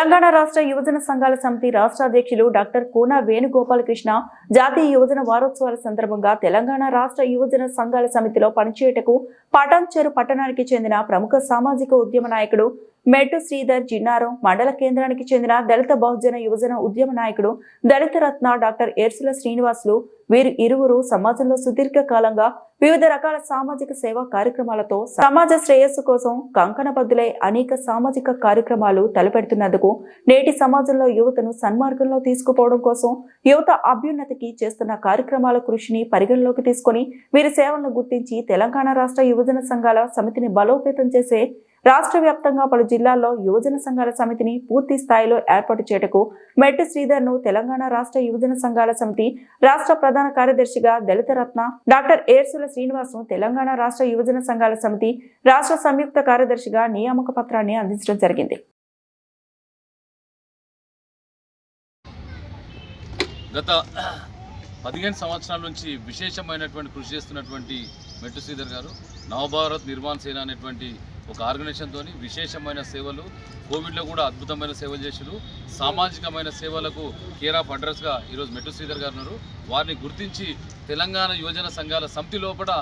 తెలంగాణ రాష్ట్ర యువజన సంఘాల సమితి రాష్ట్ర అధ్యక్షులు డాక్టర్ కూన వేణుగోపాలకృష్ణ జాతీయ యువజన వారోత్సవాల సందర్భంగా తెలంగాణ రాష్ట్ర యువజన సంఘాల సమితిలో పనిచేయటకు పటాన్చెరు పట్టణానికి చెందిన ప్రముఖ సామాజిక ఉద్యమ నాయకుడు మెట్టు శ్రీధర్ జిన్నారం, మండల కేంద్రానికి చెందిన దళిత బహుజన యువజన ఉద్యమ నాయకుడు దళిత రత్న డాక్టర్ ఎర్సుల శ్రీనివాసులు వీరు ఇరువురు సమాజంలో సుదీర్ఘ కాలంగా వివిధ రకాల సామాజిక సేవా కార్యక్రమాలతో సమాజ శ్రేయస్సు కోసం కంకణబద్దులై అనేక సామాజిక కార్యక్రమాలు తలపెడుతున్నందుకు నేటి సమాజంలో యువతను సన్మార్గంలో తీసుకుపోవడం కోసం యువత అభ్యున్నతికి చేస్తున్న కార్యక్రమాల కృషిని పరిగణలోకి తీసుకొని వీరి సేవలను గుర్తించి తెలంగాణ రాష్ట్ర యువజన సంఘాల సమితిని బలోపేతం చేసే రాష్ట్ర వ్యాప్తంగా పలు జిల్లాల్లో యువజన సంఘాల సమితిని పూర్తి స్థాయిలో ఏర్పాటు చేయటకు మెట్టు శ్రీధర్ ను తెలంగాణ రాష్ట్ర యువజన సంఘాల సమితి రాష్ట్ర ప్రధాన కార్యదర్శిగా దళిత రత్న డాక్టర్ ఏర్సుల శ్రీనివాస్ ను తెలంగాణ రాష్ట్ర యువజన సంఘాల సమితి రాష్ట్ర సంయుక్త కార్యదర్శిగా నియామక పత్రాన్ని అందించడం జరిగింది. గత 15 సంవత్సరాల నుంచి విశేషమైనటువంటి కృషి చేస్తున్నటువంటి మెట్టు శ్రీధర్ గారు నవభారత్ నిర్మాణ్ సేన అనేటువంటి ఒక ఆర్గనైజేషన్తో విశేషమైన సేవలు, కోవిడ్లో కూడా అద్భుతమైన సేవలు చేశారు. సామాజికమైన సేవలకు కేర్ ఆఫ్ అడ్రస్గా ఈరోజు మెట్టు శ్రీధర్ గారు ఉన్నారు. వారిని గుర్తించి తెలంగాణ యువజన సంఘాల సమితి లోపల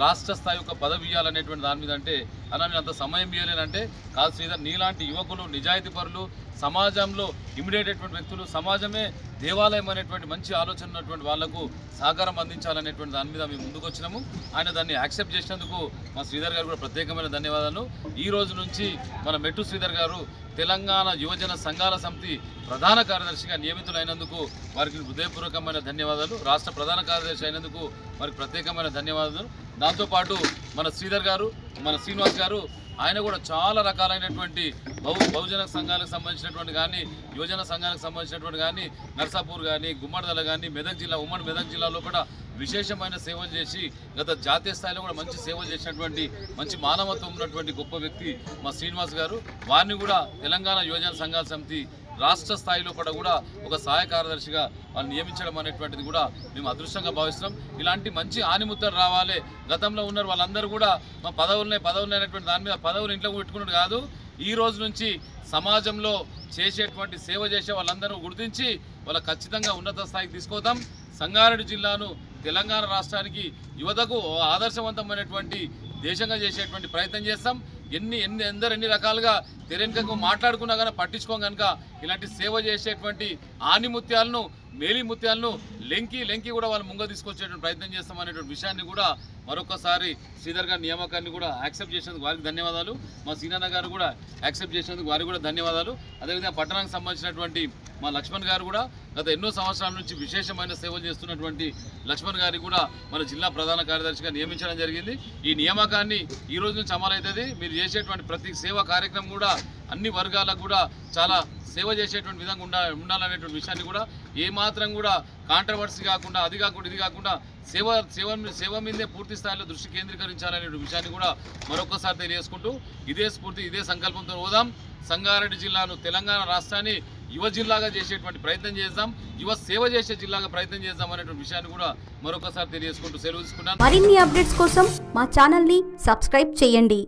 రాష్ట్ర స్థాయి యొక్క పదవి ఇవ్వాలనేటువంటి దాని మీద అంటే అలా నేను అంత సమయం ఇవ్వలేనంటే కాదు శ్రీధర్, నీలాంటి యువకులు, నిజాయితీ పరులు, సమాజంలో ఇమిడేటటువంటి వ్యక్తులు, సమాజమే దేవాలయం అనేటువంటి మంచి ఆలోచన ఉన్నటువంటి వాళ్లకు సహకారం అందించాలనేటువంటి దాని మీద మేము ముందుకు వచ్చినాము. ఆయన దాన్ని యాక్సెప్ట్ చేసినందుకు మా శ్రీధర్ గారు కూడా ప్రత్యేకమైన ధన్యవాదాలు. ఈ రోజు నుంచి మన మెట్టు శ్రీధర్ గారు తెలంగాణ యువజన సంఘాల సమితి ప్రధాన కార్యదర్శిగా నియమితులైనందుకు వారికి హృదయపూర్వకమైన ధన్యవాదాలు. రాష్ట్ర ప్రధాన కార్యదర్శి అయినందుకు వారికి ప్రత్యేకమైన ధన్యవాదాలు. దాంతోపాటు మన శ్రీధర్ గారు, మన శ్రీనివాస్ గారు, ఆయన కూడా చాలా రకాలైనటువంటి బహుజన సంఘాలకు సంబంధించినటువంటి కానీ, యువజన సంఘాలకు సంబంధించినటువంటి కానీ, నర్సాపూర్ కానీ, గుమ్మడిదల కానీ, మెదక్ జిల్లా, ఉమ్మడి మెదక్ జిల్లాలో కూడా విశేషమైన సేవలు చేసి గత జాతీయ స్థాయిలో కూడా మంచి సేవలు చేసినటువంటి మంచి మానవత్వం ఉన్నటువంటి గొప్ప వ్యక్తి మా శ్రీనివాస్ గారు. వారిని కూడా తెలంగాణ యువజన సంఘాల సమితి రాష్ట్ర స్థాయిలో కూడా ఒక సహాయ కార్యదర్శిగా వాళ్ళు నియమించడం అనేటువంటిది కూడా మేము అదృష్టంగా భావిస్తున్నాం. ఇలాంటి మంచి ఆనిముత్తలు రావాలి. గతంలో ఉన్నారు వాళ్ళందరూ కూడా మా పదవులు అనేటువంటి దాని మీద పదవులు ఇంట్లో పెట్టుకున్నట్టు కాదు. ఈ రోజు నుంచి సమాజంలో చేసేటువంటి సేవ చేసే వాళ్ళందరూ గుర్తించి వాళ్ళ ఖచ్చితంగా ఉన్నత స్థాయికి తీసుకొద్దాం. సంగారెడ్డి జిల్లాను తెలంగాణ రాష్ట్రానికి యువతకు ఆదర్శవంతమైనటువంటి దేశంగా చేసేటువంటి ప్రయత్నం చేస్తాం. ఎన్ని రకాలుగా తెరెన్కకు మాట్లాడుకున్నా కానీ పట్టించుకోం కనుక ఇలాంటి సేవ చేసేటువంటి ఆనిముత్యాలను, మేలి ముత్యాలను లెంకి కూడా వాళ్ళు ముంగ తీసుకొచ్చేటువంటి ప్రయత్నం చేస్తామనేటువంటి విషయాన్ని కూడా మరొకసారి శ్రీధర్ గారి నియామకాన్ని కూడా యాక్సెప్ట్ చేసినందుకు వారికి ధన్యవాదాలు. మా సీనన్న గారు కూడా యాక్సెప్ట్ చేసినందుకు వారికి కూడా ధన్యవాదాలు. అదేవిధంగా పట్టణానికి సంబంధించినటువంటి మా లక్ష్మణ్ గారు కూడా గత ఎన్నో సంవత్సరాల నుంచి విశేషమైన సేవలు చేస్తున్నటువంటి లక్ష్మణ్ గారికి కూడా మన జిల్లా ప్రధాన కార్యదర్శిగా నియమించడం జరిగింది. ఈ నియామకాన్ని ఈ రోజు నుంచి అమలవుతుంది. మీరు చేసేటువంటి ప్రతి సేవా కార్యక్రమం కూడా అన్ని వర్గాలకు కూడా చాలా సేవ చేసేటువంటి విధంగా ఉండాలనేటువంటి విషయాన్ని కూడా ఏమాత్రం కూడా కాంట్రవర్సీ కాకుండా, అది కాకుండా ఇది కాకుండా సేవ మీదే పూర్తి స్థాయిలో దృష్టి కేంద్రీకరించాలనే విషయాన్ని కూడా మరొకసారి తెలియజేసుకుంటూ ఇదే స్ఫూర్తి, ఇదే సంకల్పంతో పోదాం. సంగారెడ్డి జిల్లాను తెలంగాణ రాష్ట్రాన్ని యువ జిల్లాగా చేసేటువంటి ప్రయత్నం చేద్దాం, యువ సేవ చేసే జిల్లాగా ప్రయత్నం చేద్దాం అనేటువంటి విషయాన్ని కూడా మరొకసారి తెలియజేసుకుంటూ సెలవు తీసుకున్నాను. మరిన్ని అప్డేట్స్ కోసం మా ఛానల్ ని సబ్స్క్రైబ్ చేయండి.